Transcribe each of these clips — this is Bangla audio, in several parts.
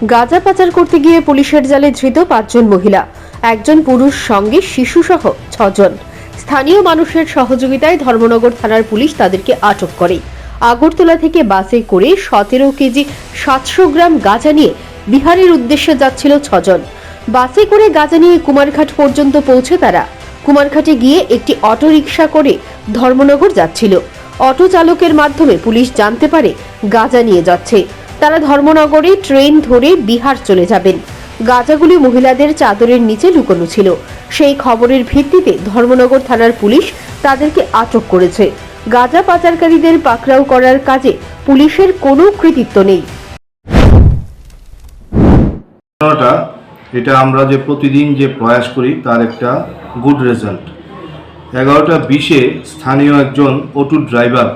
গাঁজা পাচার করতে গিয়ে পুলিশের জালে ধৃত 5 জন মহিলা, একজন পুরুষ সঙ্গে শিশুসহ 6 জন। স্থানীয় মানুষের সহযোগিতায় ধর্মনগর থানার পুলিশ তাদেরকে আটক করে। আগরতলা থেকে বাসে করে 17 কেজি 700 গ্রাম গাঁজা নিয়ে বিহারের উদ্দেশ্যে যাচ্ছিল 6 জন। বাসে করে গাঁজা নিয়ে কুমারঘাট পর্যন্ত পৌঁছে তারা কুমারঘাটে গিয়ে একটি অটো রিকশা করে ধর্মনগর যাচ্ছিল। অটো চালকের মাধ্যমে পুলিশ জানতে পারে গাঁজা নিয়ে যাচ্ছে। তারা ধর্মনগরে ট্রেন ধরে বিহার চলে যাবেন। গাঁজাগুলি মহিলাদের চাদরের নিচে লুকোনো ছিল। সেই খবরের ভিত্তিতে ধর্মনগর থানার পুলিশ তাদেরকে আটক করেছে। গাঁজা পাচারকারীদের পাকড়াও করার কাজে পুলিশের কোনো কৃতিত্ব নেই। এটা আমরা যে প্রতিদিন যে প্রয়াস করি তার একটা গুড রেজাল্ট। 11:20 স্থানীয় একজন অটো ড্রাইভার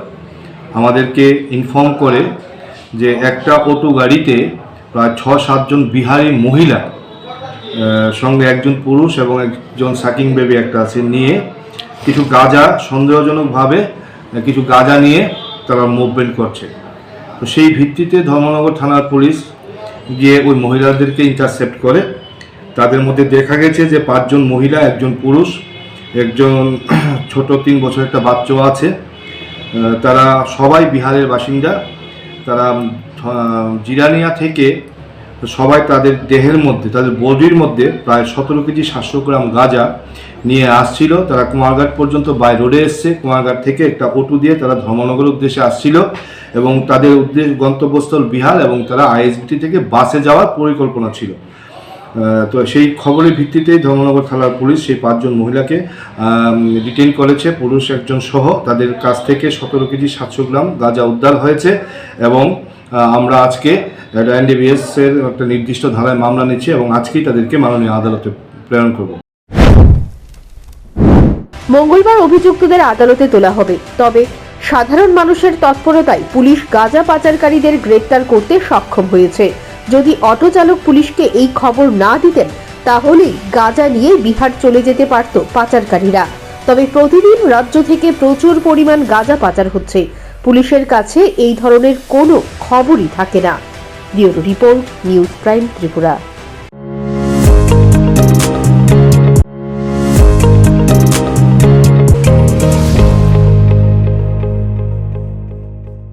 আমাদেরকে ইনফর্ম করে যে একটা অটো গাড়িতে প্রায় 6-7 জন বিহারি মহিলা সঙ্গে একজন পুরুষ এবং একজন সাকিং বেবি একটা আছে নিয়ে কিছু গাঁজা সন্দেহজনকভাবে কিছু গাঁজা নিয়ে তারা মুভমেন্ট করছে। তো সেই ভিত্তিতে ধর্মনগর থানার পুলিশ গিয়ে ওই মহিলাদেরকে ইন্টারসেপ্ট করে। তাদের মধ্যে দেখা গেছে যে 5 জন মহিলা, একজন পুরুষ, একজন ছোট 3 বছর একটা বাচ্চাও আছে। তারা সবাই বিহারের বাসিন্দা। তারা জিরানিয়া থেকে সবাই তাদের দেহের মধ্যে, তাদের বডির মধ্যে প্রায় 17 কেজি 700 গ্রাম গাঁজা নিয়ে আসছিল। তারা কুমারঘাট পর্যন্ত বাই রোডে এসছে। কুমারঘাট থেকে একটা অটো দিয়ে তারা ধর্মনগর উদ্দেশ্যে আসছিল এবং তাদের গন্তব্যস্থল বিহার এবং তারা আইএসবিটি থেকে বাসে যাওয়ার পরিকল্পনা ছিল। তো সেই খবরের ভিত্তিতেই ধর্মনগর থানার পুলিশ সেই 5 জন মহিলাকে ডিটেইন করেছে, পুরুষ একজন সহ। তাদের কাছ থেকে 17 কেজি 700 গ্রাম গাঁজা উদ্ধার হয়েছে এবং আমরা আজকে এনডিপিএস এর একটা নির্দিষ্ট ধারায় মামলা নিচ্ছি এবং আজকেই তাদেরকে মাননীয় আদালতে প্রেরণ করব। মঙ্গলবার অভিযুক্তদের আদালতে তোলা হবে। তবে সাধারণ মানুষের তৎপরতায় পুলিশ গাঁজা পাচারকারীদের গ্রেপ্তার করতে সক্ষম হয়েছে। যদি অটো চালক পুলিশকে এই খবর না দিতেন তাহলেই গাঁজা নিয়ে বিহার চলে যেতে পারত পাচারকারীরা। তবে প্রতিদিন রাজ্য থেকে প্রচুর পরিমাণ গাঁজা পাচার হচ্ছে। পুলিশের কাছে এই ধরনের কোনো খবরই থাকে না। Bureau report, news prime Tripura.